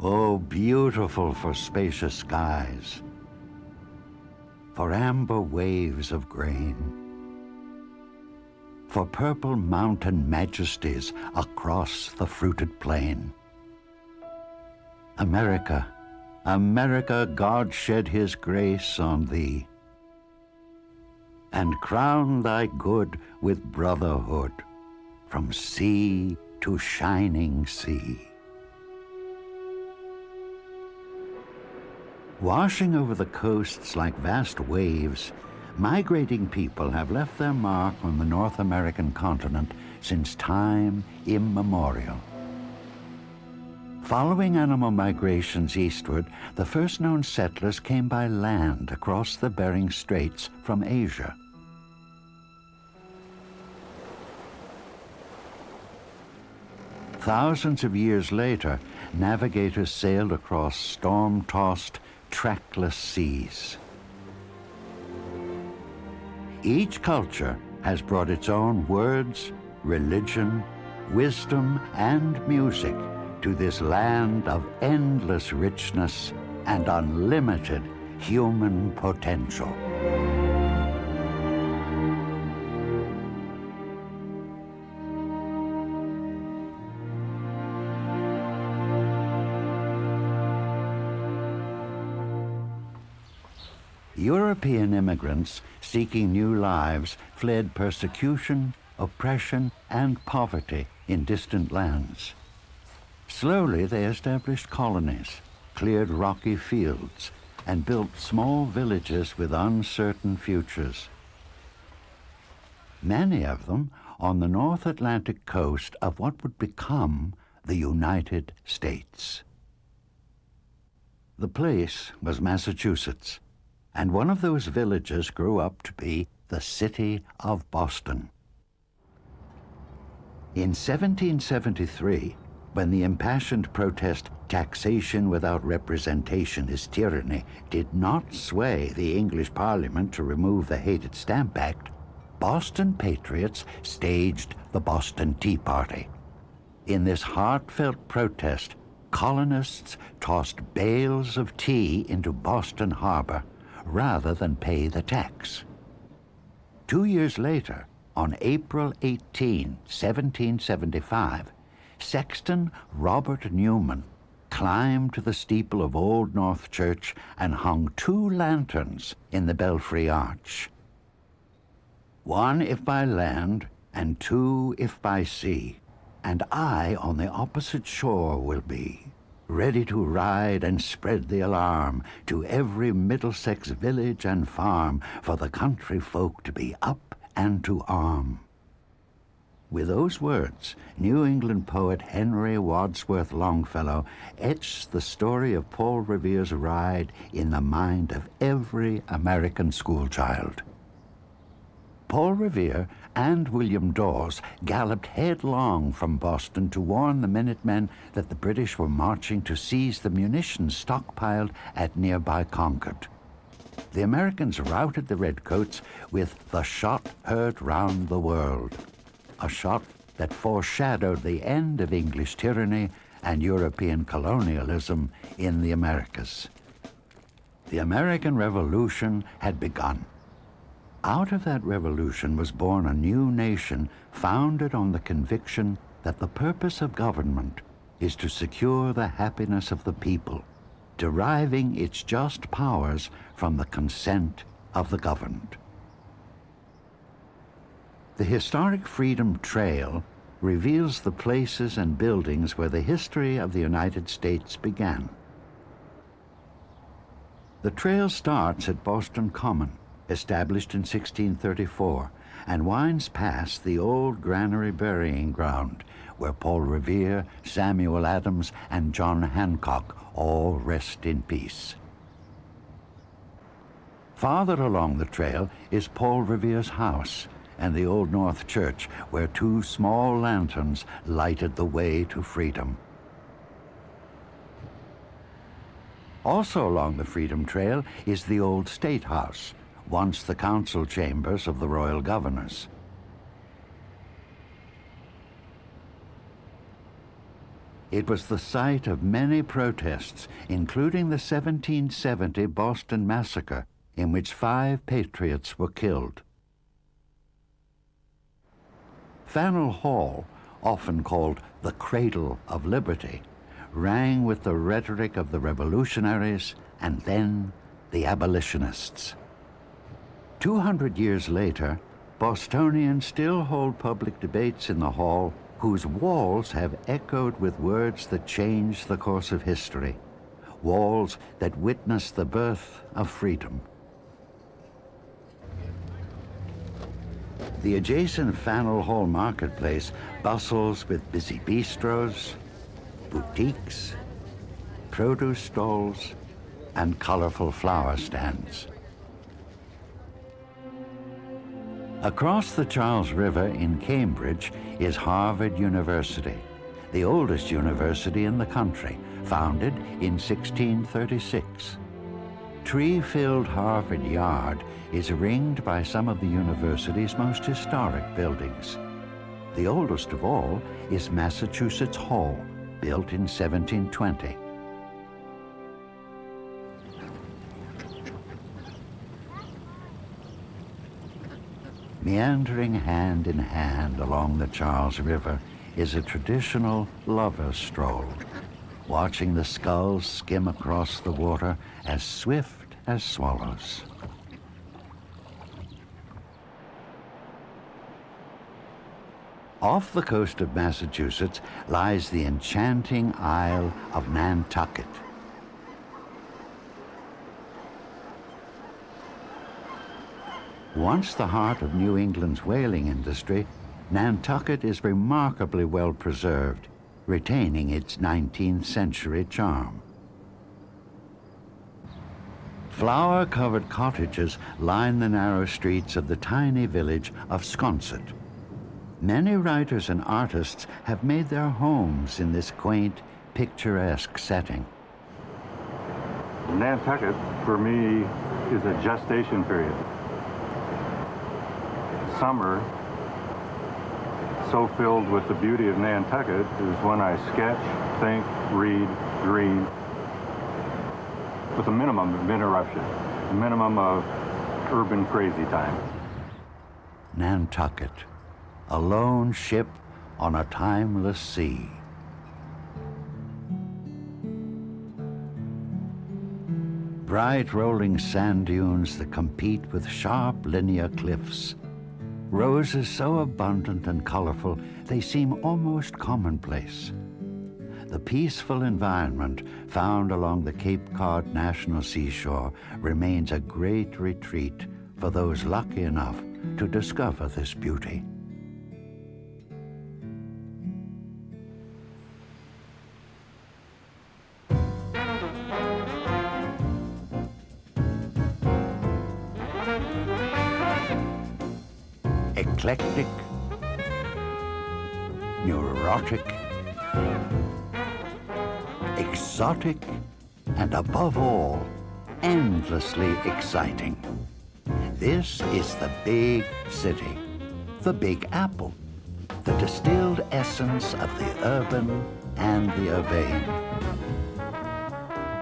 Oh, beautiful for spacious skies, for amber waves of grain, for purple mountain majesties across the fruited plain. America, America, God shed his grace on thee, and crown thy good with brotherhood from sea to shining sea. Washing over the coasts like vast waves, migrating people have left their mark on the North American continent since time immemorial. Following animal migrations eastward, the first known settlers came by land across the Bering Straits from Asia. Thousands of years later, navigators sailed across storm-tossed, trackless seas. Each culture has brought its own words, religion, wisdom, and music to this land of endless richness and unlimited human potential. European immigrants seeking new lives fled persecution, oppression, and poverty in distant lands. Slowly they established colonies, cleared rocky fields, and built small villages with uncertain futures. Many of them on the North Atlantic coast of what would become the United States. The place was Massachusetts, and one of those villages grew up to be the city of Boston. In 1773, when the impassioned protest, "Taxation without representation is tyranny," did not sway the English Parliament to remove the hated Stamp Act, Boston patriots staged the Boston Tea Party. In this heartfelt protest, colonists tossed bales of tea into Boston Harbor rather than pay the tax. 2 years later, on April 18, 1775, Sexton Robert Newman climbed to the steeple of Old North Church and hung 2 lanterns in the belfry arch. 1 if by land, and 2 if by sea, and I on the opposite shore will be, ready to ride and spread the alarm to every Middlesex village and farm, for the country folk to be up and to arm. With those words, New England poet Henry Wadsworth Longfellow etched the story of Paul Revere's ride in the mind of every American schoolchild. Paul Revere and William Dawes galloped headlong from Boston to warn the Minutemen that the British were marching to seize the munitions stockpiled at nearby Concord. The Americans routed the Redcoats with "The Shot Heard Round the World," a shot that foreshadowed the end of English tyranny and European colonialism in the Americas. The American Revolution had begun. Out of that revolution was born a new nation founded on the conviction that the purpose of government is to secure the happiness of the people, deriving its just powers from the consent of the governed. The historic Freedom Trail reveals the places and buildings where the history of the United States began. The trail starts at Boston Common, established in 1634, and winds past the old granary burying ground where Paul Revere, Samuel Adams, and John Hancock all rest in peace. Farther along the trail is Paul Revere's house and the Old North Church, where 2 small lanterns lighted the way to freedom. Also along the Freedom Trail is the old State House, once the council chambers of the royal governors. It was the site of many protests, including the 1770 Boston Massacre, in which 5 patriots were killed. Faneuil Hall, often called the Cradle of Liberty, rang with the rhetoric of the revolutionaries and then the abolitionists. 200 years later, Bostonians still hold public debates in the hall whose walls have echoed with words that changed the course of history, walls that witnessed the birth of freedom. The adjacent Faneuil Hall marketplace bustles with busy bistros, boutiques, produce stalls, and colorful flower stands. Across the Charles River in Cambridge is Harvard University, the oldest university in the country, founded in 1636. Tree-filled Harvard Yard is ringed by some of the university's most historic buildings. The oldest of all is Massachusetts Hall, built in 1720. Meandering hand in hand along the Charles River is a traditional lover's stroll, watching the skulls skim across the water as swift as swallows. Off the coast of Massachusetts lies the enchanting Isle of Nantucket. Once the heart of New England's whaling industry, Nantucket is remarkably well preserved, retaining its 19th century charm. Flower-covered cottages line the narrow streets of the tiny village of Sconset. Many writers and artists have made their homes in this quaint, picturesque setting. Nantucket, for me, is a gestation period. Summer, so filled with the beauty of Nantucket, is when I sketch, think, read, dream, with a minimum of interruption, a minimum of urban crazy time. Nantucket, a lone ship on a timeless sea. Bright rolling sand dunes that compete with sharp linear cliffs. Roses so abundant and colorful, they seem almost commonplace. The peaceful environment found along the Cape Cod National Seashore remains a great retreat for those lucky enough to discover this beauty. Eclectic, neurotic, exotic, and above all, endlessly exciting. This is the big city, the Big Apple, the distilled essence of the urban and the urbane.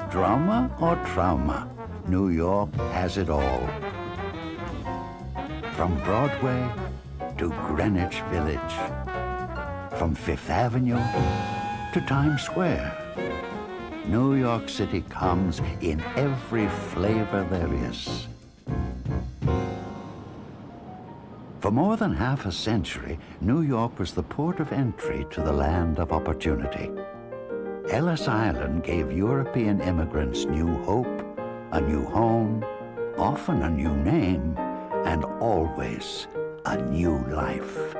Drama or trauma, New York has it all. From Broadway to Greenwich Village, from Fifth Avenue to Times Square. New York City comes in every flavor there is. For more than half a century, New York was the port of entry to the land of opportunity. Ellis Island gave European immigrants new hope, a new home, often a new name, and always a new life.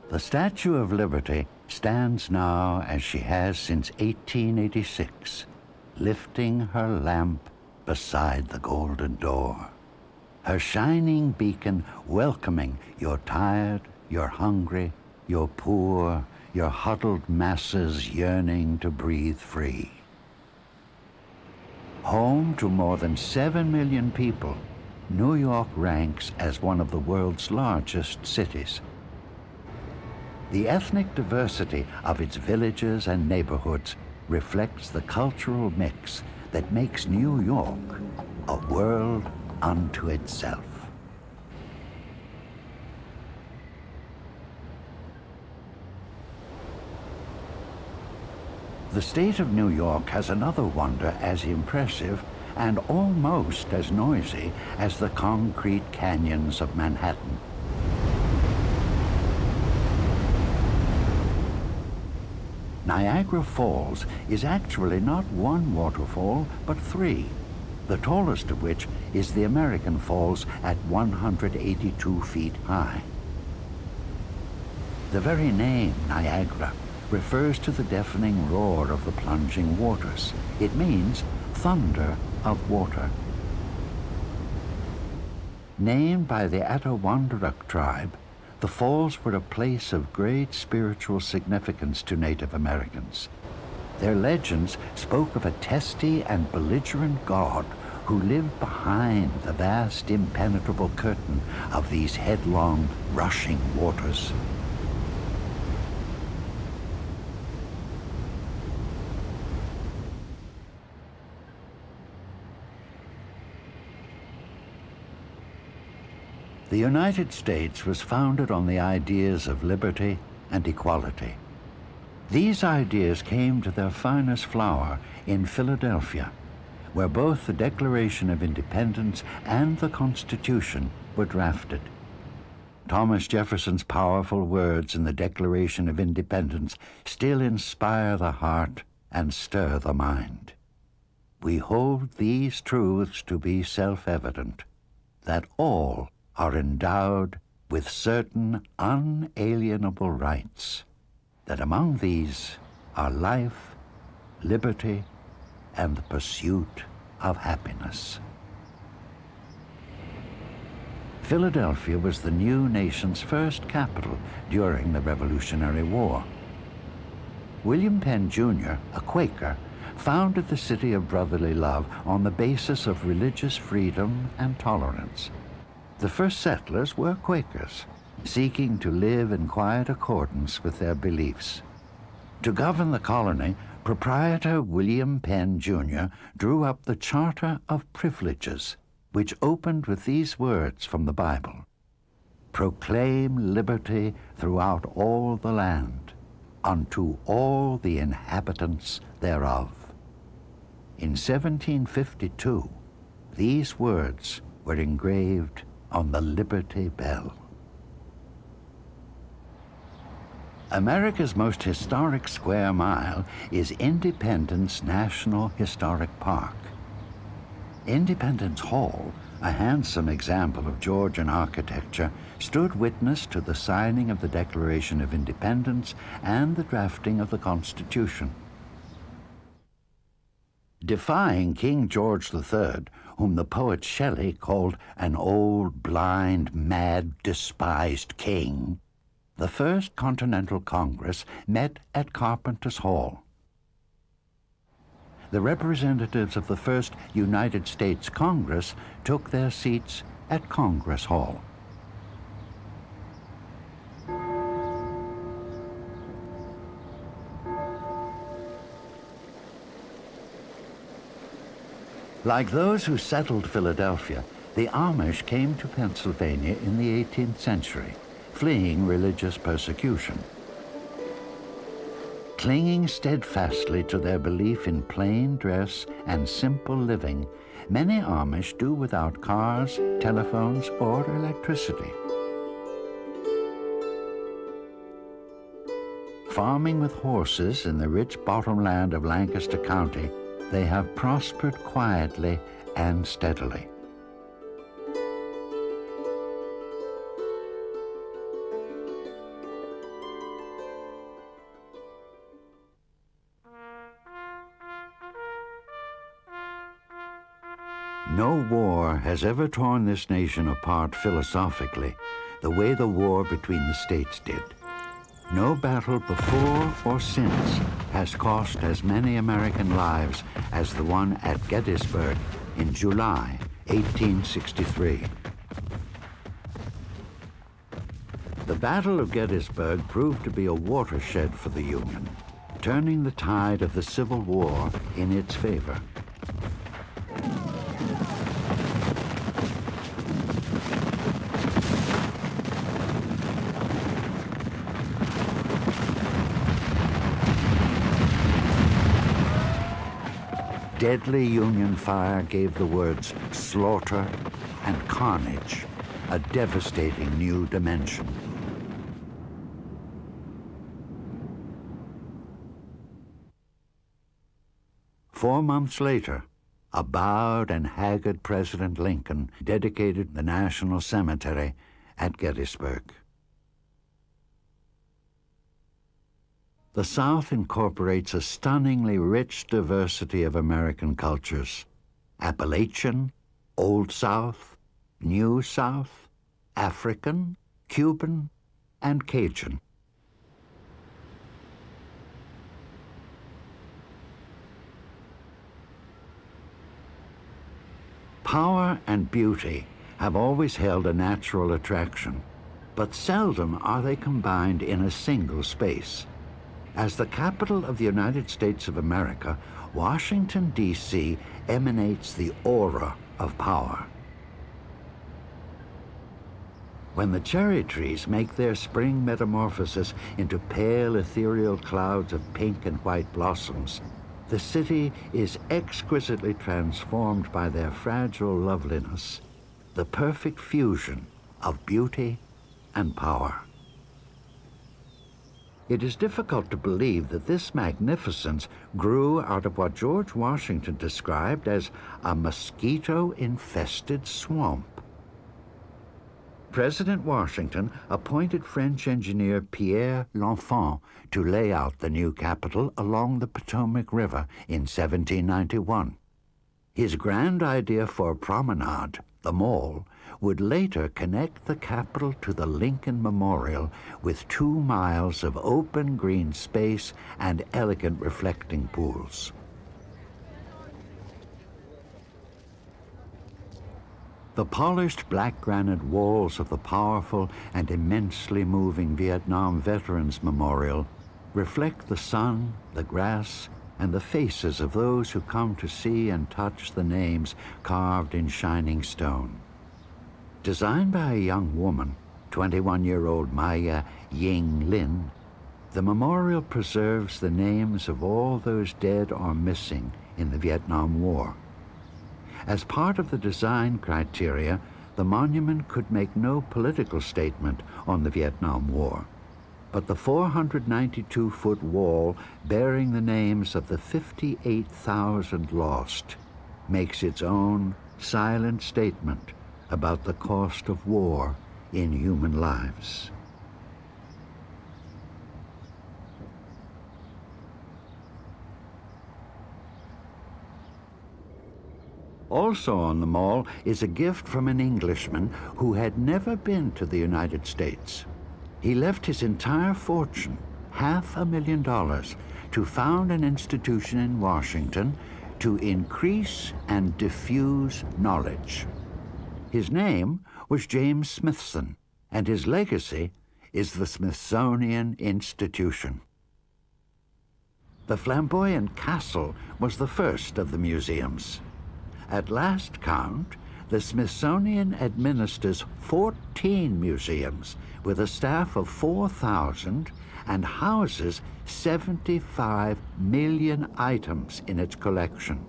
The Statue of Liberty stands now as she has since 1886, lifting her lamp beside the golden door, her shining beacon welcoming your tired, your hungry, your poor, your huddled masses yearning to breathe free. Home to more than 7 million people, New York ranks as one of the world's largest cities. The ethnic diversity of its villages and neighborhoods reflects the cultural mix that makes New York a world unto itself. The state of New York has another wonder as impressive and almost as noisy as the concrete canyons of Manhattan. Niagara Falls is actually not one waterfall, but three, the tallest of which is the American Falls at 182 feet high. The very name, Niagara, refers to the deafening roar of the plunging waters. It means thunder of water. Named by the Adirondack tribe, the falls were a place of great spiritual significance to Native Americans. Their legends spoke of a testy and belligerent god who lived behind the vast impenetrable curtain of these headlong, rushing waters. The United States was founded on the ideas of liberty and equality. These ideas came to their finest flower in Philadelphia, where both the Declaration of Independence and the Constitution were drafted. Thomas Jefferson's powerful words in the Declaration of Independence still inspire the heart and stir the mind. We hold these truths to be self-evident, that all are endowed with certain unalienable rights, that among these are life, liberty, and the pursuit of happiness. Philadelphia was the new nation's first capital during the Revolutionary War. William Penn, Jr., a Quaker, founded the city of brotherly love on the basis of religious freedom and tolerance. The first settlers were Quakers, seeking to live in quiet accordance with their beliefs. To govern the colony, proprietor William Penn, Jr. drew up the Charter of Privileges, which opened with these words from the Bible: "Proclaim liberty throughout all the land, unto all the inhabitants thereof." In 1752, these words were engraved on the Liberty Bell. America's most historic square mile is Independence National Historic Park. Independence Hall, a handsome example of Georgian architecture, stood witness to the signing of the Declaration of Independence and the drafting of the Constitution. Defying King George III, whom the poet Shelley called an old, blind, mad, despised king, the First Continental Congress met at Carpenter's Hall. The representatives of the First United States Congress took their seats at Congress Hall. Like those who settled Philadelphia, the Amish came to Pennsylvania in the 18th century, fleeing religious persecution. Clinging steadfastly to their belief in plain dress and simple living, many Amish do without cars, telephones, or electricity. Farming with horses in the rich bottomland of Lancaster County, they have prospered quietly and steadily. No war has ever torn this nation apart philosophically the way the war between the states did. No battle before or since has cost as many American lives as the one at Gettysburg in July 1863. The Battle of Gettysburg proved to be a watershed for the Union, turning the tide of the Civil War in its favor. Deadly Union fire gave the words slaughter and carnage a devastating new dimension. Four months later, a bowed and haggard President Lincoln dedicated the National Cemetery at Gettysburg. The South incorporates a stunningly rich diversity of American cultures: Appalachian, Old South, New South, African, Cuban, and Cajun. Power and beauty have always held a natural attraction, but seldom are they combined in a single space. As the capital of the United States of America, Washington, D.C. emanates the aura of power. When the cherry trees make their spring metamorphosis into pale ethereal clouds of pink and white blossoms, the city is exquisitely transformed by their fragile loveliness, the perfect fusion of beauty and power. It is difficult to believe that this magnificence grew out of what George Washington described as a mosquito-infested swamp. President Washington appointed French engineer Pierre L'Enfant to lay out the new capital along the Potomac River in 1791. His grand idea for a promenade, the Mall, would later connect the capital to the Lincoln Memorial with 2 miles of open green space and elegant reflecting pools. The polished black granite walls of the powerful and immensely moving Vietnam Veterans Memorial reflect the sun, the grass, and the faces of those who come to see and touch the names carved in shining stone. Designed by a young woman, 21-year-old Maya Ying Lin, the memorial preserves the names of all those dead or missing in the Vietnam War. As part of the design criteria, the monument could make no political statement on the Vietnam War, but the 492-foot wall bearing the names of the 58,000 lost makes its own silent statement about the cost of war in human lives. Also on the Mall is a gift from an Englishman who had never been to the United States. He left his entire fortune, $500,000, to found an institution in Washington to increase and diffuse knowledge. His name was James Smithson, and his legacy is the Smithsonian Institution. The flamboyant castle was the first of the museums. At last count, the Smithsonian administers 14 museums with a staff of 4,000 and houses 75 million items in its collection.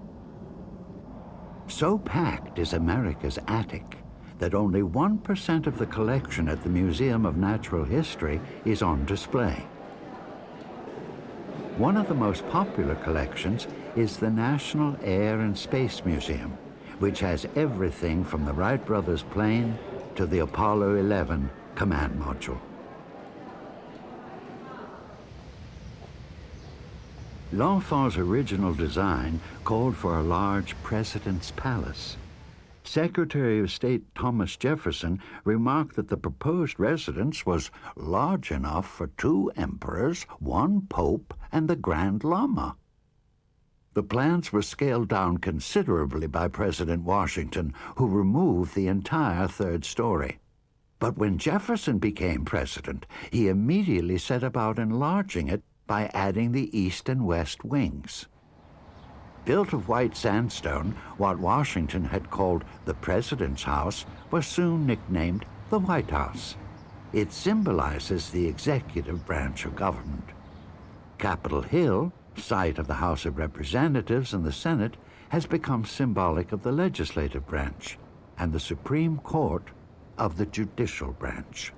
So packed is America's attic that only 1% of the collection at the Museum of Natural History is on display. One of the most popular collections is the National Air and Space Museum, which has everything from the Wright brothers' plane to the Apollo 11 command module. L'Enfant's original design called for a large President's Palace. Secretary of State Thomas Jefferson remarked that the proposed residence was large enough for 2 emperors, 1 pope, and the Grand Lama. The plans were scaled down considerably by President Washington, who removed the entire 3rd story. But when Jefferson became president, he immediately set about enlarging it by adding the east and west wings. Built of white sandstone, what Washington had called the President's House was soon nicknamed the White House. It symbolizes the executive branch of government. Capitol Hill, site of the House of Representatives and the Senate, has become symbolic of the legislative branch and the Supreme Court of the judicial branch.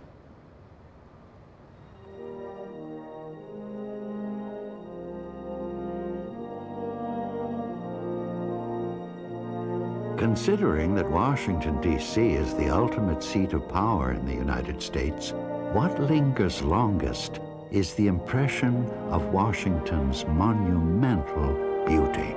Considering that Washington, D.C. is the ultimate seat of power in the United States, what lingers longest is the impression of Washington's monumental beauty.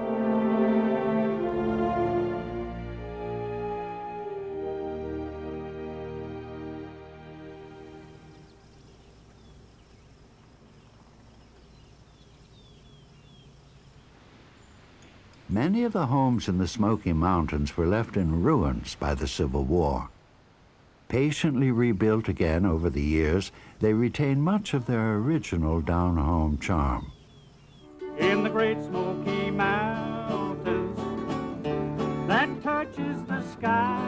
Many of the homes in the Smoky Mountains were left in ruins by the Civil War. Patiently rebuilt again over the years, they retain much of their original down-home charm. In the Great Smoky Mountains that touches the sky,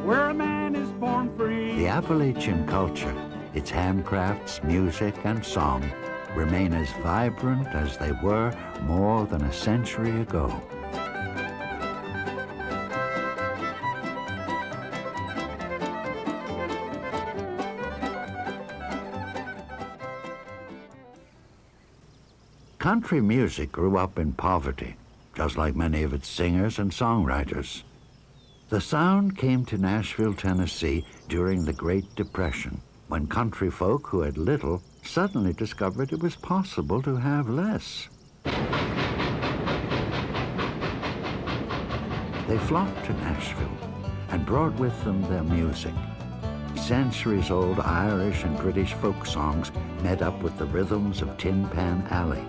where a man is born free. The Appalachian culture, its handcrafts, music, and song, remain as vibrant as they were more than a century ago. Country music grew up in poverty, just like many of its singers and songwriters. The sound came to Nashville, Tennessee during the Great Depression, when country folk who had little suddenly discovered it was possible to have less. They flocked to Nashville and brought with them their music. Centuries-old Irish and British folk songs met up with the rhythms of Tin Pan Alley,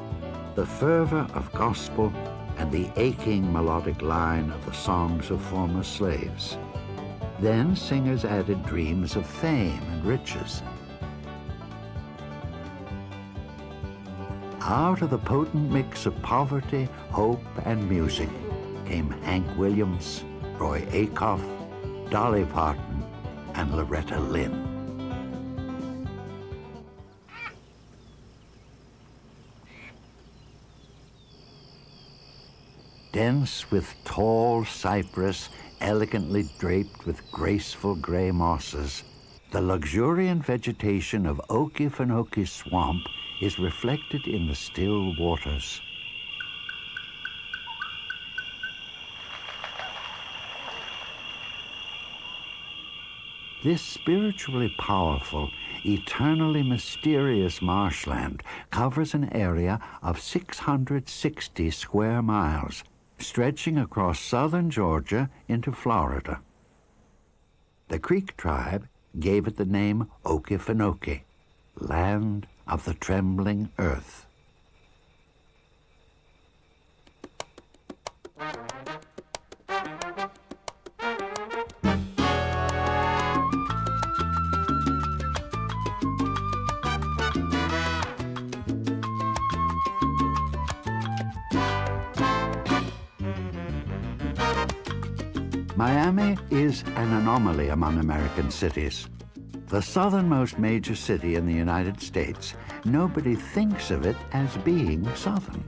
the fervor of gospel, and the aching melodic line of the songs of former slaves. Then singers added dreams of fame and riches. Out of the potent mix of poverty, hope, and music came Hank Williams, Roy Acuff, Dolly Parton, and Loretta Lynn. Dense with tall cypress, elegantly draped with graceful gray mosses, the luxuriant vegetation of Okefenokee Swamp is reflected in the still waters. This spiritually powerful, eternally mysterious marshland covers an area of 660 square miles, stretching across southern Georgia into Florida. The Creek tribe gave it the name Okefenokee, land of the trembling earth. Miami is an anomaly among American cities. The southernmost major city in the United States, nobody thinks of it as being southern.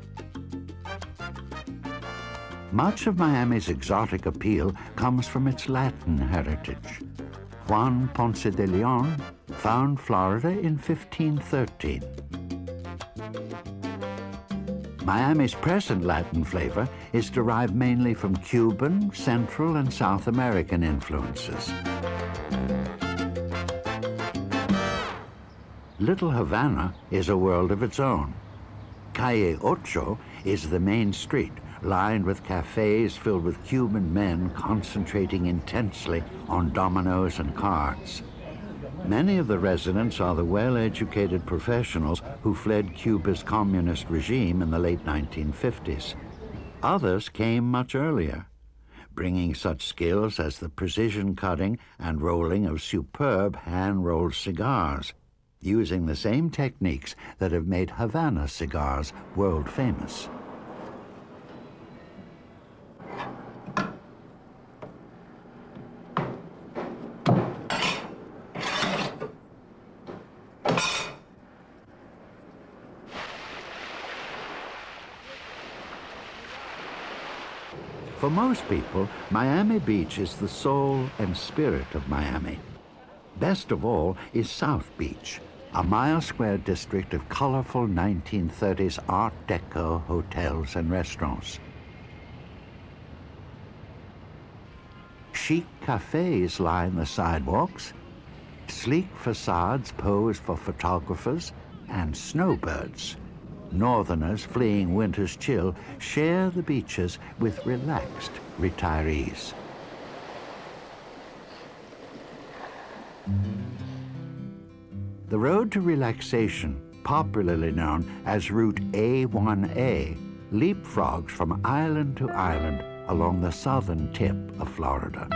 Much of Miami's exotic appeal comes from its Latin heritage. Juan Ponce de Leon found Florida in 1513. Miami's present Latin flavor is derived mainly from Cuban, Central, and South American influences. Little Havana is a world of its own. Calle Ocho is the main street, lined with cafes filled with Cuban men concentrating intensely on dominoes and cards. Many of the residents are the well-educated professionals who fled Cuba's communist regime in the late 1950s. Others came much earlier. bringing such skills as the precision cutting and rolling of superb hand-rolled cigars, using the same techniques that have made Havana cigars world famous. For most people, Miami Beach is the soul and spirit of Miami. Best of all is South Beach, a mile-square district of colorful 1930s Art Deco hotels and restaurants. Chic cafes line the sidewalks, sleek facades pose for photographers, and snowbirds, northerners fleeing winter's chill, share the beaches with relaxed retirees. The road to relaxation, popularly known as Route A1A, leapfrogs from island to island along the southern tip of Florida.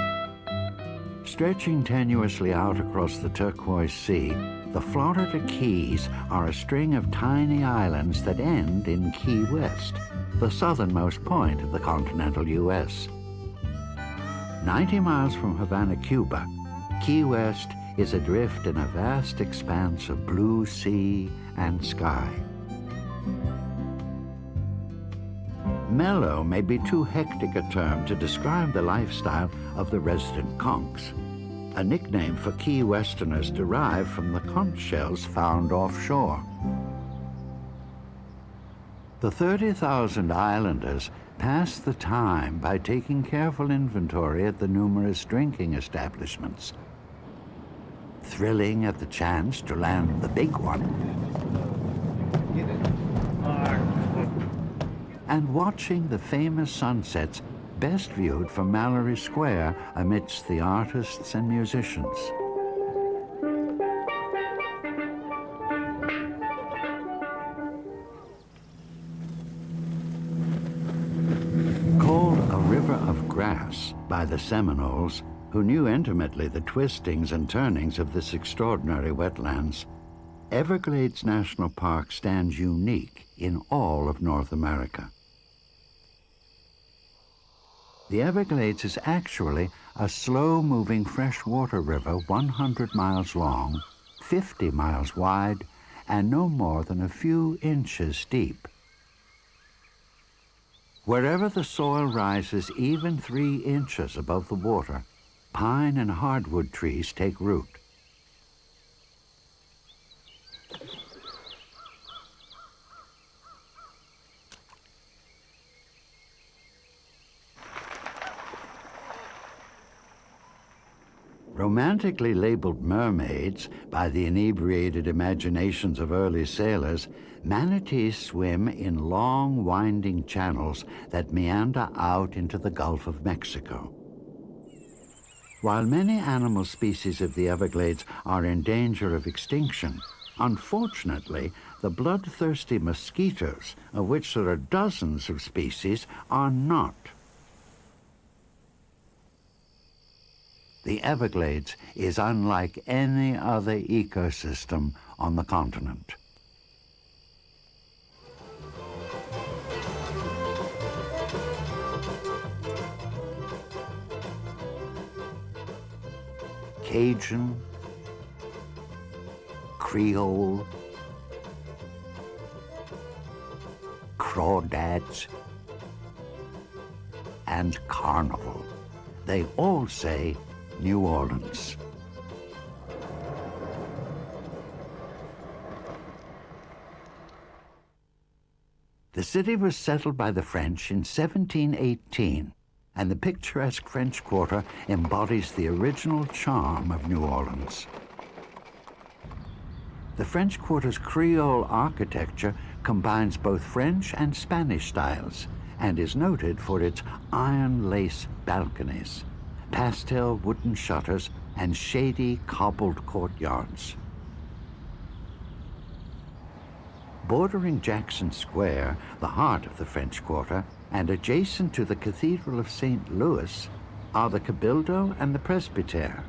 Stretching tenuously out across the turquoise sea, the Florida Keys are a string of tiny islands that end in Key West, the southernmost point of the continental U.S. 90 miles from Havana, Cuba, Key West is adrift in a vast expanse of blue sea and sky. Mellow may be too hectic a term to describe the lifestyle of the resident conchs, a nickname for Key Westerners derived from the conch shells found offshore. The 30,000 islanders pass the time by taking careful inventory at the numerous drinking establishments, thrilling at the chance to land the big one, and watching the famous sunsets best viewed from Mallory Square amidst the artists and musicians. Called a river of grass by the Seminoles, who knew intimately the twistings and turnings of this extraordinary wetlands, Everglades National Park stands unique in all of North America. The Everglades is actually a slow-moving freshwater river 100 miles long, 50 miles wide, and no more than a few inches deep. Wherever the soil rises even 3 inches above the water, pine and hardwood trees take root. Romantically labeled mermaids by the inebriated imaginations of early sailors, manatees swim in long, winding channels that meander out into the Gulf of Mexico. While many animal species of the Everglades are in danger of extinction, unfortunately, the bloodthirsty mosquitoes, of which there are dozens of species, are not. The Everglades is unlike any other ecosystem on the continent. Cajun, Creole, crawdads, and carnival. They all say New Orleans. The city was settled by the French in 1718, and the picturesque French Quarter embodies the original charm of New Orleans. The French Quarter's Creole architecture combines both French and Spanish styles and is noted for its iron lace balconies, pastel wooden shutters, and shady cobbled courtyards. Bordering Jackson Square, the heart of the French Quarter, and adjacent to the Cathedral of St. Louis, are the Cabildo and the Presbytère.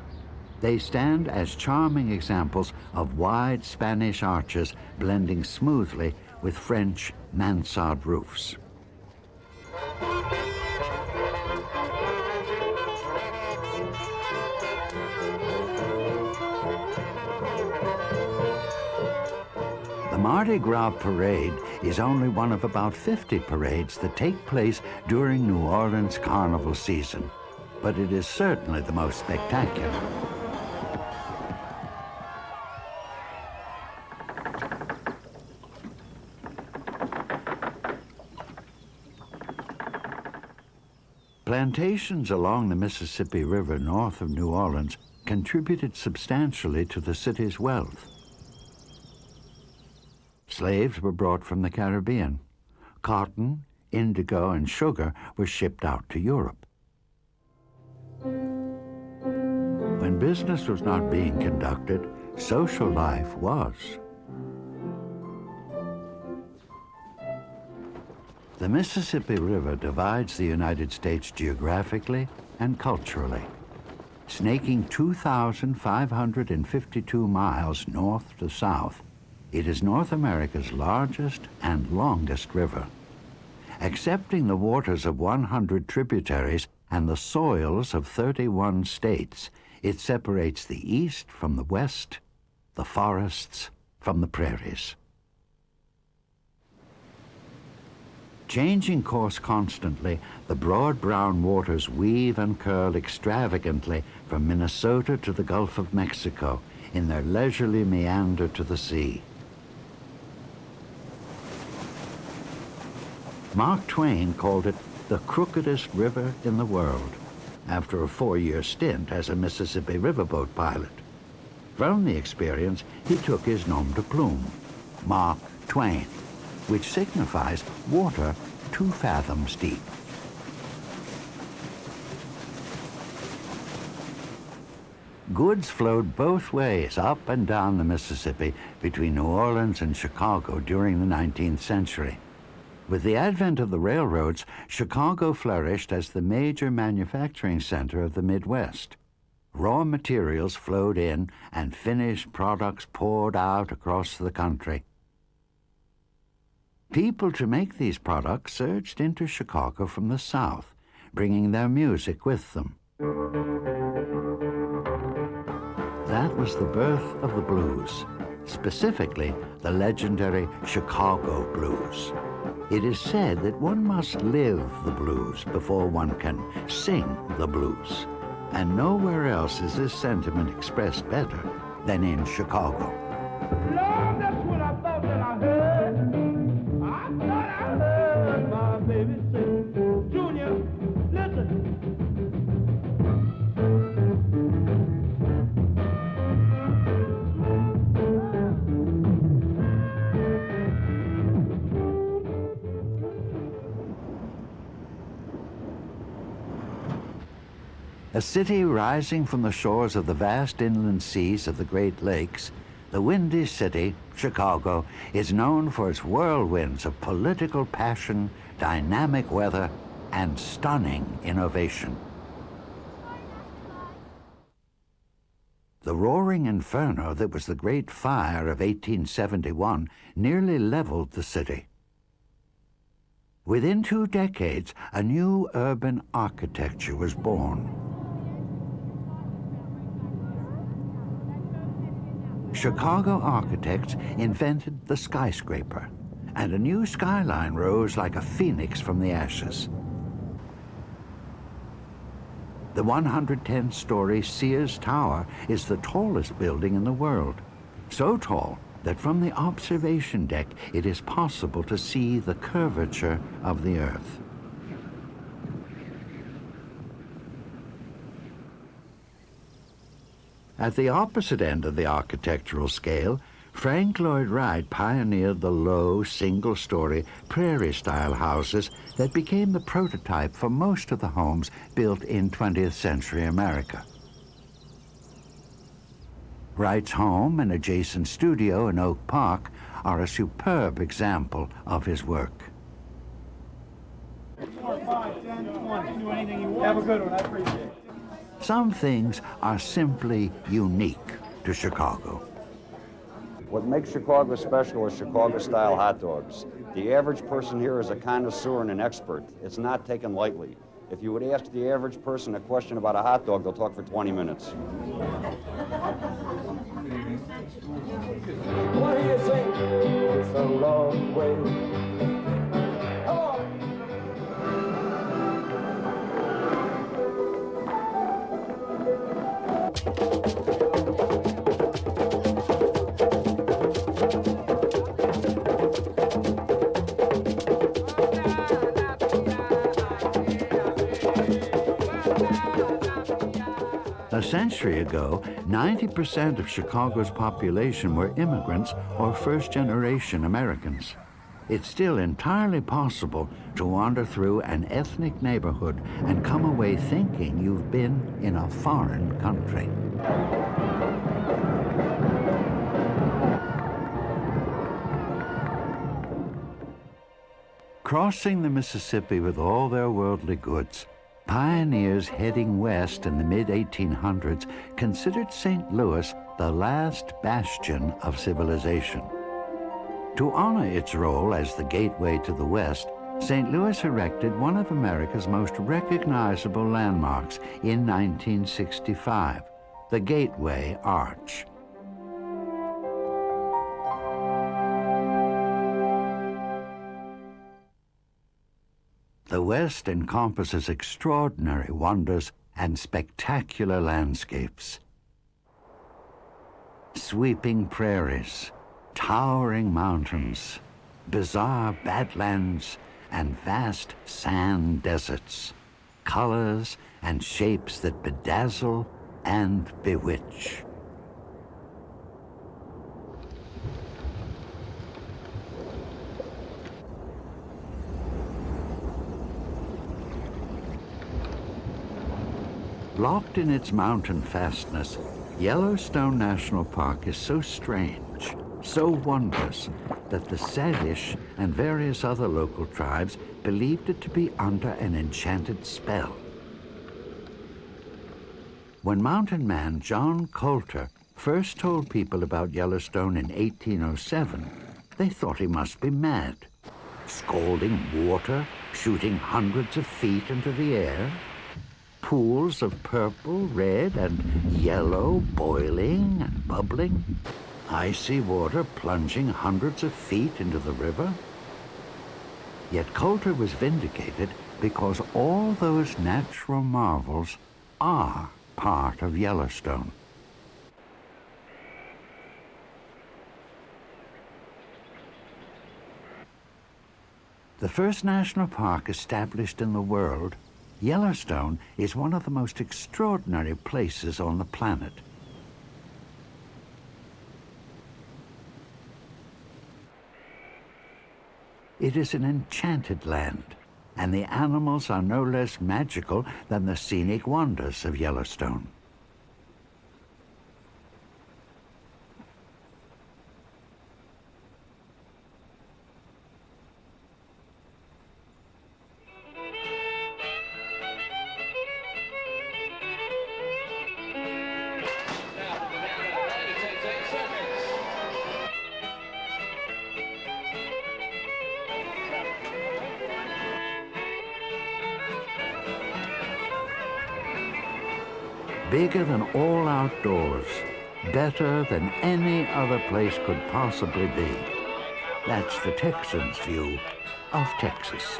They stand as charming examples of wide Spanish arches blending smoothly with French mansard roofs. The Mardi Gras parade is only one of about 50 parades that take place during New Orleans carnival season, but it is certainly the most spectacular. Plantations along the Mississippi River north of New Orleans contributed substantially to the city's wealth. Slaves were brought from the Caribbean. Cotton, indigo, and sugar were shipped out to Europe. When business was not being conducted, social life was. The Mississippi River divides the United States geographically and culturally. Snaking 2,552 miles north to south, it is North America's largest and longest river. Accepting the waters of 100 tributaries and the soils of 31 states, it separates the east from the west, the forests from the prairies. Changing course constantly, the broad brown waters weave and curl extravagantly from Minnesota to the Gulf of Mexico in their leisurely meander to the sea. Mark Twain called it the crookedest river in the world after a 4-year stint as a Mississippi riverboat pilot. From the experience, he took his nom de plume, Mark Twain, which signifies water 2 fathoms deep. Goods flowed both ways up and down the Mississippi between New Orleans and Chicago during the 19th century. With the advent of the railroads, Chicago flourished as the major manufacturing center of the Midwest. Raw materials flowed in and finished products poured out across the country. People to make these products surged into Chicago from the South, bringing their music with them. That was the birth of the blues, specifically the legendary Chicago blues. It is said that one must live the blues before one can sing the blues, and nowhere else is this sentiment expressed better than in Chicago. Lord, that's what I thought that I heard. I thought I heard my baby say, Junior, listen. A city rising from the shores of the vast inland seas of the Great Lakes, the Windy City, Chicago, is known for its whirlwinds of political passion, dynamic weather, and stunning innovation. The roaring inferno that was the Great Fire of 1871 nearly leveled the city. Within 2 decades, a new urban architecture was born. Chicago architects invented the skyscraper, and a new skyline rose like a phoenix from the ashes. The 110-story Sears Tower is the tallest building in the world, so tall that from the observation deck it is possible to see the curvature of the earth. At the opposite end of the architectural scale, Frank Lloyd Wright pioneered the low, single-story, prairie-style houses that became the prototype for most of the homes built in 20th century America. Wright's home and adjacent studio in Oak Park are a superb example of his work. 4, 5, 10, 20. Do anything you want. Have a good one. I appreciate it. Some things are simply unique to Chicago. What makes Chicago special is Chicago-style hot dogs. The average person here is a connoisseur and an expert. It's not taken lightly. If you would ask the average person a question about a hot dog, they'll talk for 20 minutes. What do you think? It's a long way. Come on. A century ago, 90% of Chicago's population were immigrants or first-generation Americans. It's still entirely possible to wander through an ethnic neighborhood and come away thinking you've been in a foreign country. Crossing the Mississippi with all their worldly goods, pioneers heading west in the mid-1800s considered St. Louis the last bastion of civilization. To honor its role as the gateway to the West, St. Louis erected one of America's most recognizable landmarks in 1965, the Gateway Arch. The West encompasses extraordinary wonders and spectacular landscapes. Sweeping prairies, towering mountains, bizarre badlands, and vast sand deserts, colors and shapes that bedazzle and bewitch. Locked in its mountain fastness, Yellowstone National Park is so strange, so wondrous, that the Salish and various other local tribes believed it to be under an enchanted spell. When mountain man John Coulter first told people about Yellowstone in 1807, they thought he must be mad. Scalding water, shooting hundreds of feet into the air, pools of purple, red, and yellow boiling and bubbling, icy water plunging hundreds of feet into the river. Yet Coulter was vindicated because all those natural marvels are part of Yellowstone. The first national park established in the world, Yellowstone is one of the most extraordinary places on the planet. It is an enchanted land, and the animals are no less magical than the scenic wonders of Yellowstone. Bigger than all outdoors, better than any other place could possibly be. That's the Texans' view of Texas.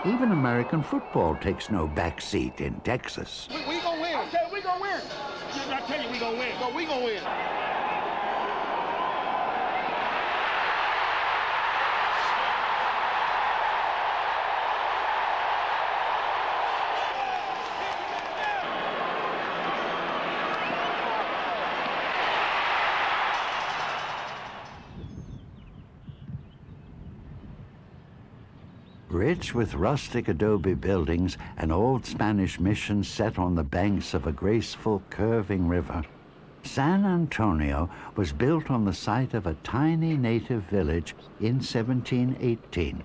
Even American football takes no backseat in Texas. We gonna win. I tell you, we gonna win. I tell you, we gonna win. No, we gonna win. Rich with rustic adobe buildings and old Spanish missions set on the banks of a graceful, curving river, San Antonio was built on the site of a tiny native village in 1718.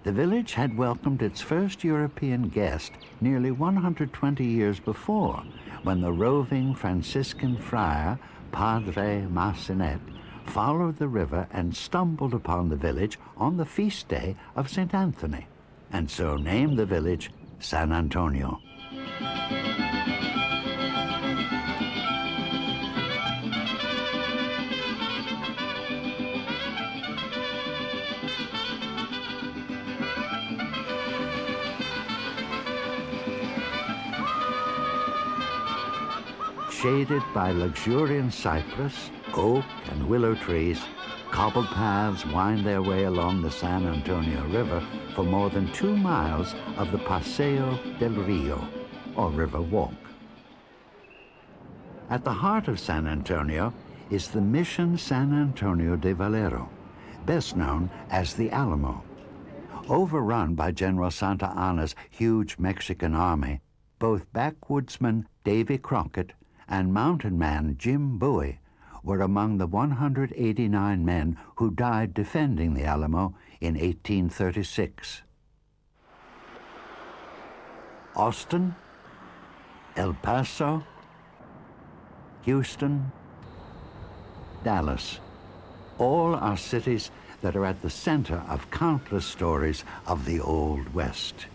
The village had welcomed its first European guest nearly 120 years before, when the roving Franciscan friar, Padre Marcinet, followed the river and stumbled upon the village on the feast day of St. Anthony, and so named the village San Antonio. Shaded by luxuriant cypress, oak, and willow trees, cobbled paths wind their way along the San Antonio River for more than 2 miles of the Paseo del Rio, or River Walk. At the heart of San Antonio is the Mission San Antonio de Valero, best known as the Alamo. Overrun by General Santa Anna's huge Mexican army, both backwoodsman Davy Crockett and mountain man Jim Bowie were among the 189 men who died defending the Alamo in 1836. Austin, El Paso, Houston, Dallas, all are cities that are at the center of countless stories of the Old West.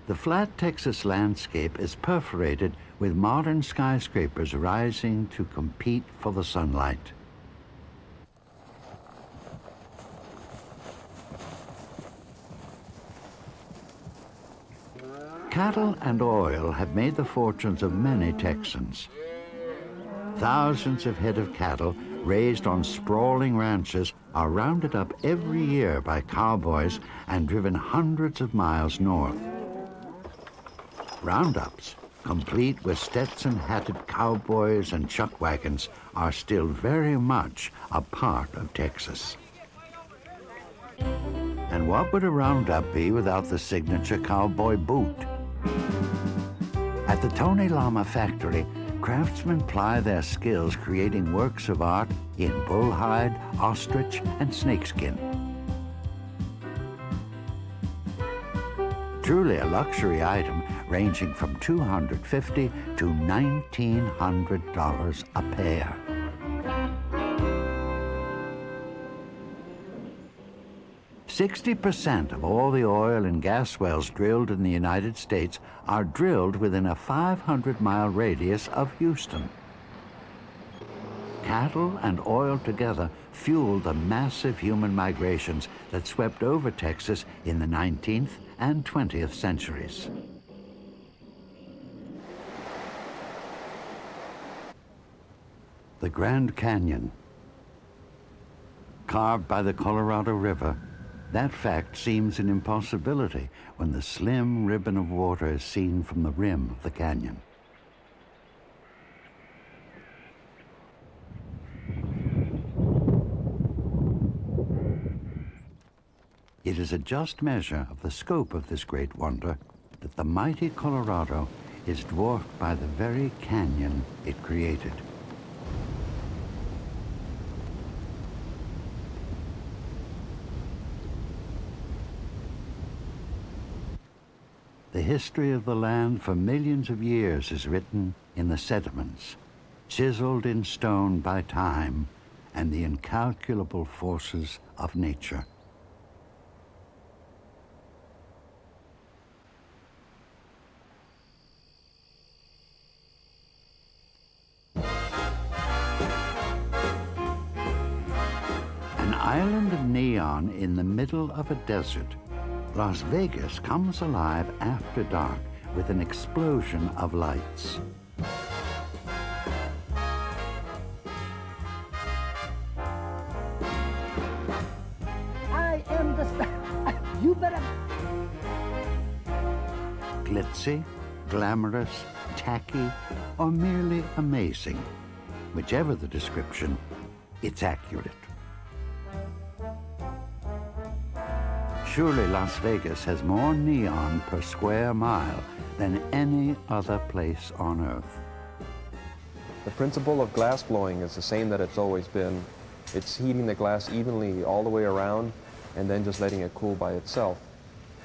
The flat Texas landscape is perforated with modern skyscrapers rising to compete for the sunlight. Cattle and oil have made the fortunes of many Texans. Thousands of head of cattle raised on sprawling ranches are rounded up every year by cowboys and driven hundreds of miles north. Roundups, complete with Stetson-hatted cowboys and chuck wagons, are still very much a part of Texas. And what would a roundup be without the signature cowboy boot? At the Tony Lama factory, craftsmen ply their skills creating works of art in bullhide, ostrich, and snakeskin. Truly a luxury item ranging from $250 to $1,900 a pair. "60% of all the oil and gas wells drilled in the United States are drilled within a 500-mile radius of Houston. Cattle and oil together fueled the massive human migrations that swept over Texas in the 19th and 20th centuries. The Grand Canyon. Carved by the Colorado River, that fact seems an impossibility when the slim ribbon of water is seen from the rim of the canyon. It is a just measure of the scope of this great wonder that the mighty Colorado is dwarfed by the very canyon it created. The history of the land for millions of years is written in the sediments, chiseled in stone by time and the incalculable forces of nature. An island of neon in the middle of a desert, Las Vegas comes alive after dark with an explosion of lights. I am the star. You better. Glitzy, glamorous, tacky, or merely amazing. Whichever the description, it's accurate. Surely Las Vegas has more neon per square mile than any other place on Earth. The principle of glass blowing is the same that it's always been. It's heating the glass evenly all the way around and then just letting it cool by itself.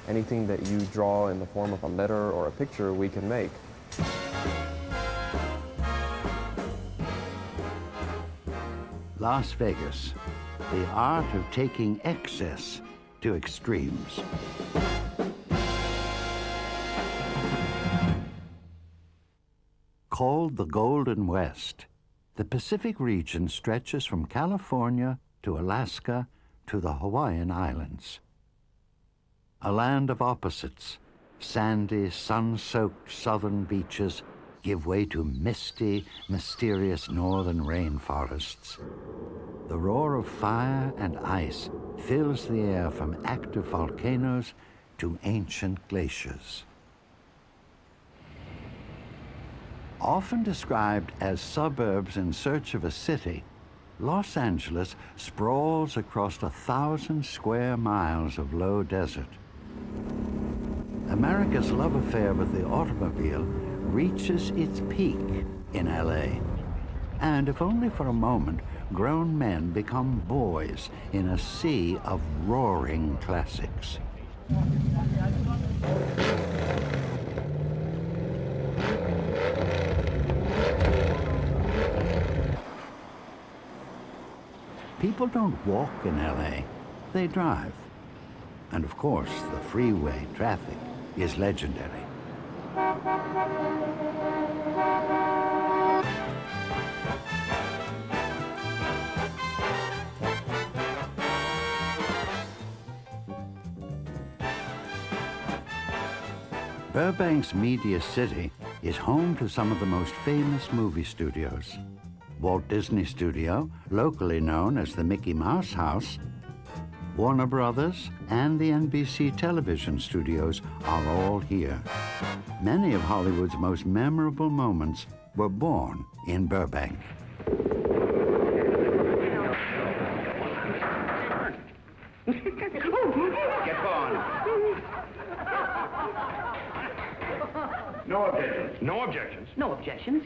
Anything that you draw in the form of a letter or a picture, we can make. Las Vegas, the art of taking excess to extremes. Called the Golden West, the Pacific region stretches from California to Alaska to the Hawaiian Islands. A land of opposites, sandy, sun-soaked southern beaches give way to misty, mysterious northern rainforests. The roar of fire and ice fills the air from active volcanoes to ancient glaciers. Often described as suburbs in search of a city, Los Angeles sprawls across 1,000 square miles of low desert. America's love affair with the automobile reaches its peak in LA. And if only for a moment, grown men become boys in a sea of roaring classics. People don't walk in LA, they drive. And of course, the freeway traffic is legendary. Burbank's Media City is home to some of the most famous movie studios. Walt Disney Studio, locally known as the Mickey Mouse House, Warner Brothers, and the NBC television studios are all here. Many of Hollywood's most memorable moments were born in Burbank. Get on. No objections. No objections. No objections.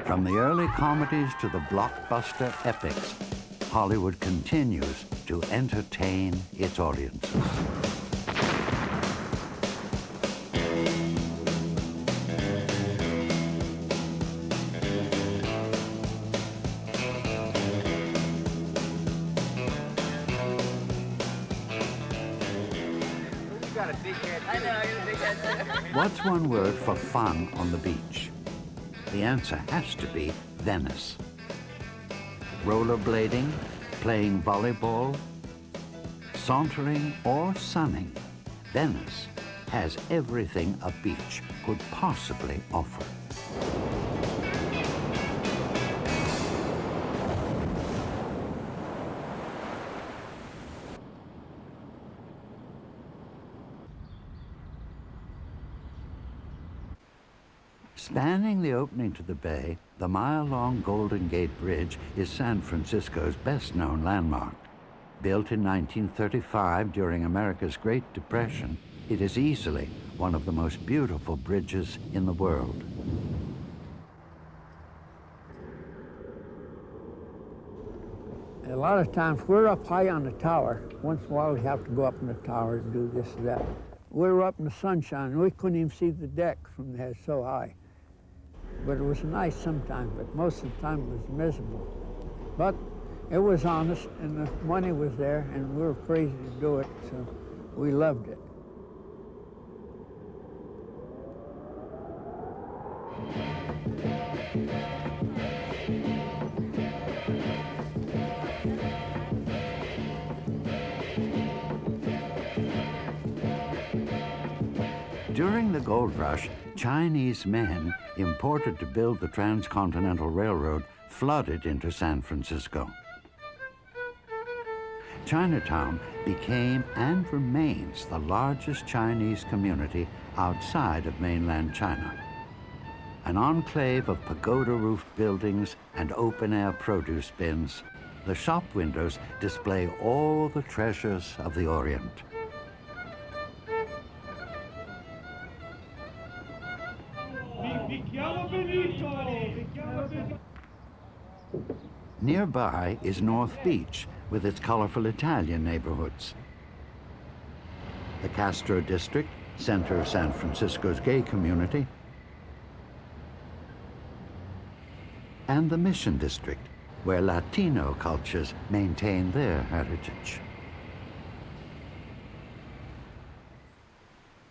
From the early comedies to the blockbuster epics, Hollywood continues to entertain its audiences. What's one word for fun on the beach? The answer has to be Venice. Rollerblading, playing volleyball, sauntering or sunning, Venice has everything a beach could possibly offer. Spanning the opening to the bay, the mile-long Golden Gate Bridge is San Francisco's best-known landmark. Built in 1935 during America's Great Depression, it is easily one of the most beautiful bridges in the world. A lot of times we're up high on the tower. Once in a while we have to go up in the tower and do this and that. We were up in the sunshine and we couldn't even see the deck from there so high. But it was nice sometimes, but most of the time it was miserable. But it was honest and the money was there and we were crazy to do it, so we loved it. During the gold rush, Chinese men imported to build the Transcontinental Railroad flooded into San Francisco. Chinatown became and remains the largest Chinese community outside of mainland China. An enclave of pagoda-roofed buildings and open-air produce bins, The shop windows display all the treasures of the Orient. Nearby is North Beach with its colorful Italian neighborhoods. The Castro District, center of San Francisco's gay community, and the Mission District, where Latino cultures maintain their heritage.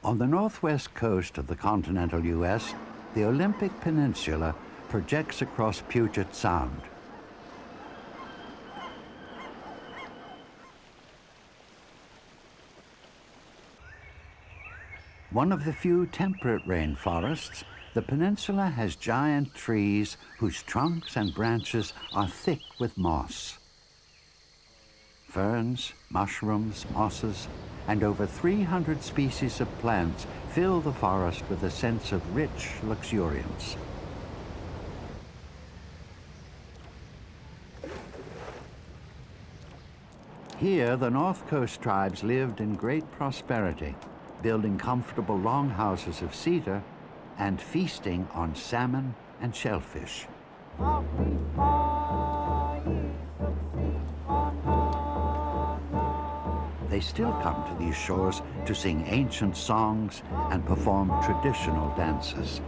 On the northwest coast of the continental U.S., the Olympic Peninsula projects across Puget Sound. One of the few temperate rainforests, the peninsula has giant trees whose trunks and branches are thick with moss. Ferns, mushrooms, mosses, and over 300 species of plants fill the forest with a sense of rich luxuriance. Here, the North Coast tribes lived in great prosperity, building comfortable longhouses of cedar and feasting on salmon and shellfish. They still come to these shores to sing ancient songs and perform traditional dances.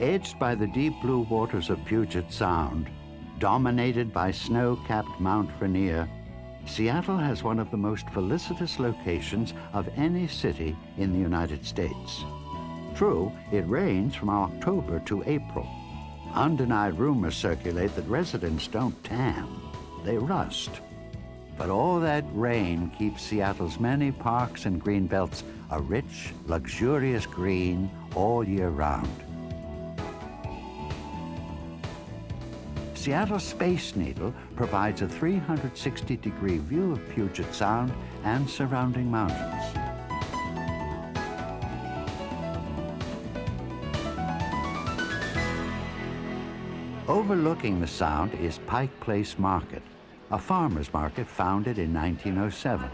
Edged by the deep blue waters of Puget Sound, dominated by snow-capped Mount Rainier, Seattle has one of the most felicitous locations of any city in the United States. True, it rains from October to April. Undenied rumors circulate that residents don't tan, they rust. But all that rain keeps Seattle's many parks and green belts a rich, luxurious green all year round. Seattle's Space Needle provides a 360-degree view of Puget Sound and surrounding mountains. Overlooking the Sound is Pike Place Market, a farmer's market founded in 1907.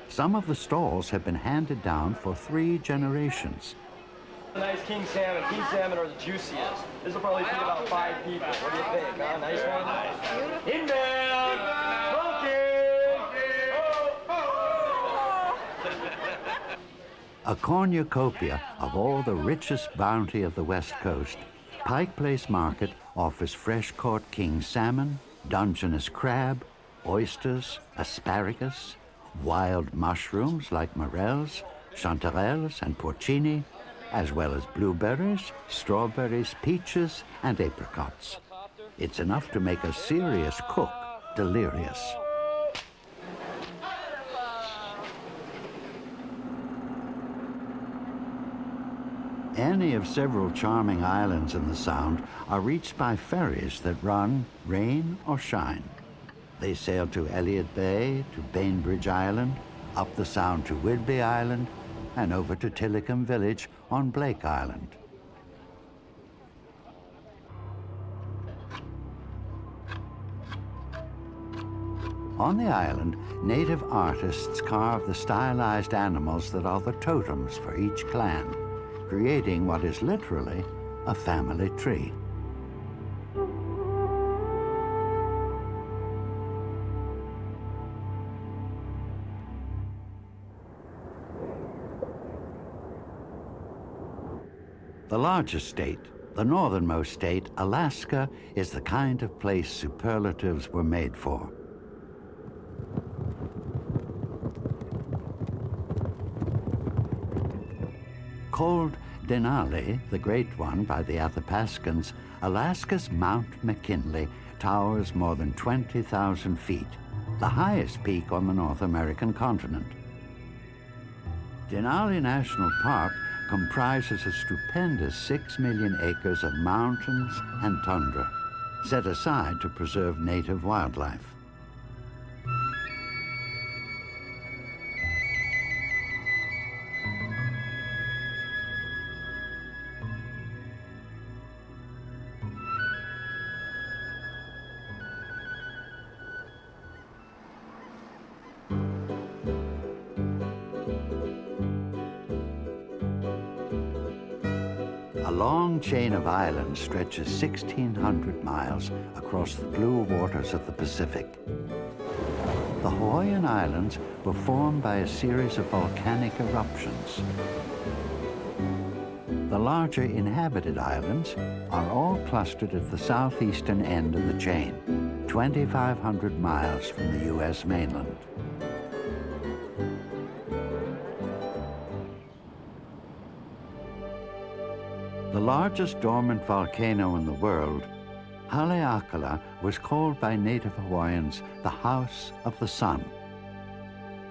Some of the stalls have been handed down for 3 generations. Nice king salmon. King salmon are the juiciest. This will probably feed about 5 people. What do you think? Huh? Nice one? Nice. Inbound! A cornucopia of all the richest bounty of the West Coast, Pike Place Market offers fresh-caught king salmon, Dungeness crab, oysters, asparagus, wild mushrooms like morels, chanterelles, and porcini, as well as blueberries, strawberries, peaches, and apricots. It's enough to make a serious cook delirious. Any of several charming islands in the Sound are reached by ferries that run rain or shine. They sail to Elliott Bay, to Bainbridge Island, up the Sound to Whidbey Island, and over to Tillicum Village on Blake Island. On the island, native artists carve the stylized animals that are the totems for each clan, creating what is literally a family tree. The largest state, the northernmost state, Alaska, is the kind of place superlatives were made for. Called Denali, the Great One, by the Athapascans, Alaska's Mount McKinley towers more than 20,000 feet, the highest peak on the North American continent. Denali National Park comprises a stupendous 6 million acres of mountains and tundra, set aside to preserve native wildlife. The long chain of islands stretches 1,600 miles across the blue waters of the Pacific. The Hawaiian Islands were formed by a series of volcanic eruptions. The larger inhabited islands are all clustered at the southeastern end of the chain, 2,500 miles from the U.S. mainland. The largest dormant volcano in the world, Haleakala was called by native Hawaiians the House of the Sun.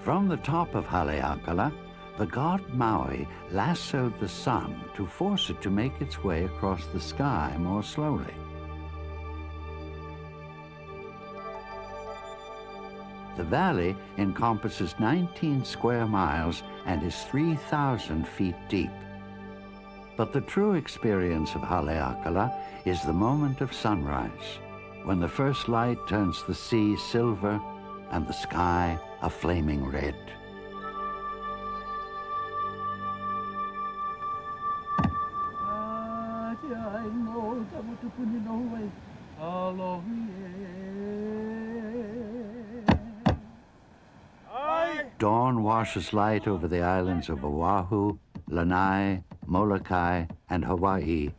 From the top of Haleakala, the god Maui lassoed the sun to force it to make its way across the sky more slowly. The valley encompasses 19 square miles and is 3,000 feet deep. But the true experience of Haleakala is the moment of sunrise, when the first light turns the sea silver and the sky a flaming red. Dawn washes light over the islands of Oahu, Lanai, Molokai, and Hawaii,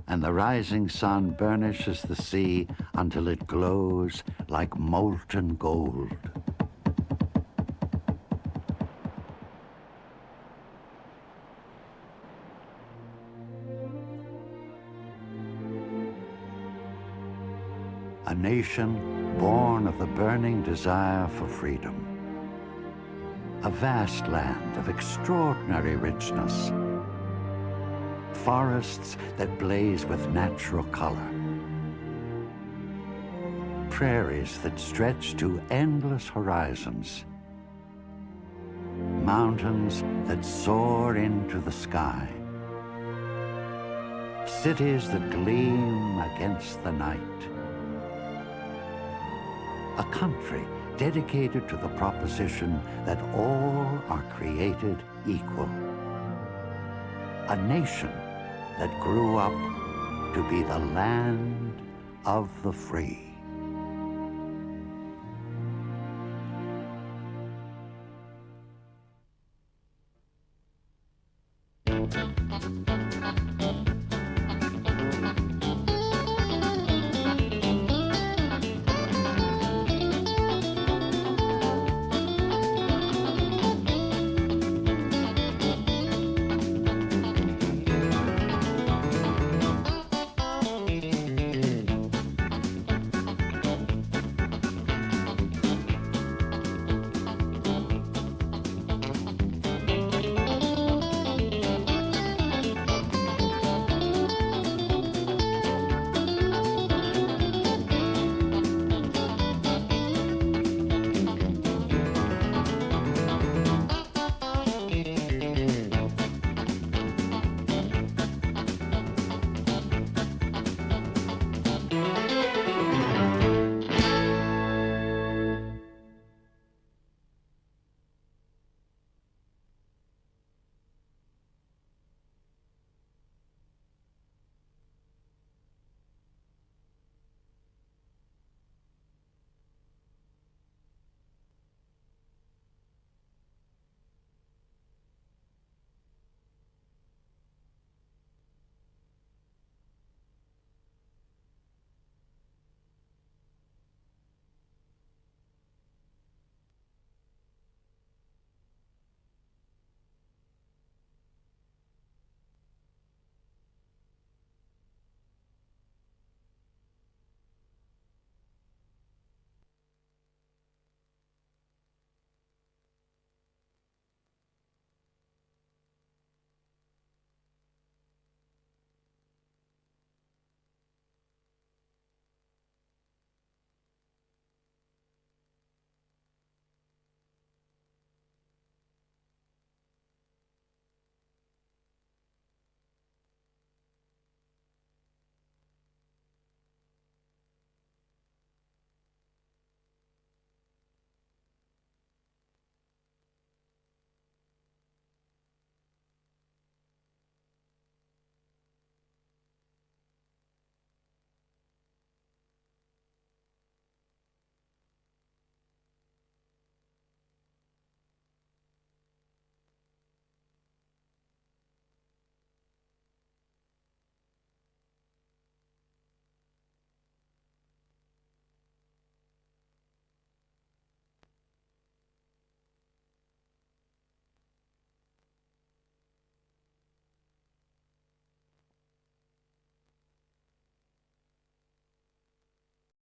and the rising sun burnishes the sea until it glows like molten gold. A nation born of the burning desire for freedom. A vast land of extraordinary richness. Forests that blaze with natural color. Prairies that stretch to endless horizons. Mountains that soar into the sky. Cities that gleam against the night. A country dedicated to the proposition that all are created equal. A nation that grew up to be the land of the free.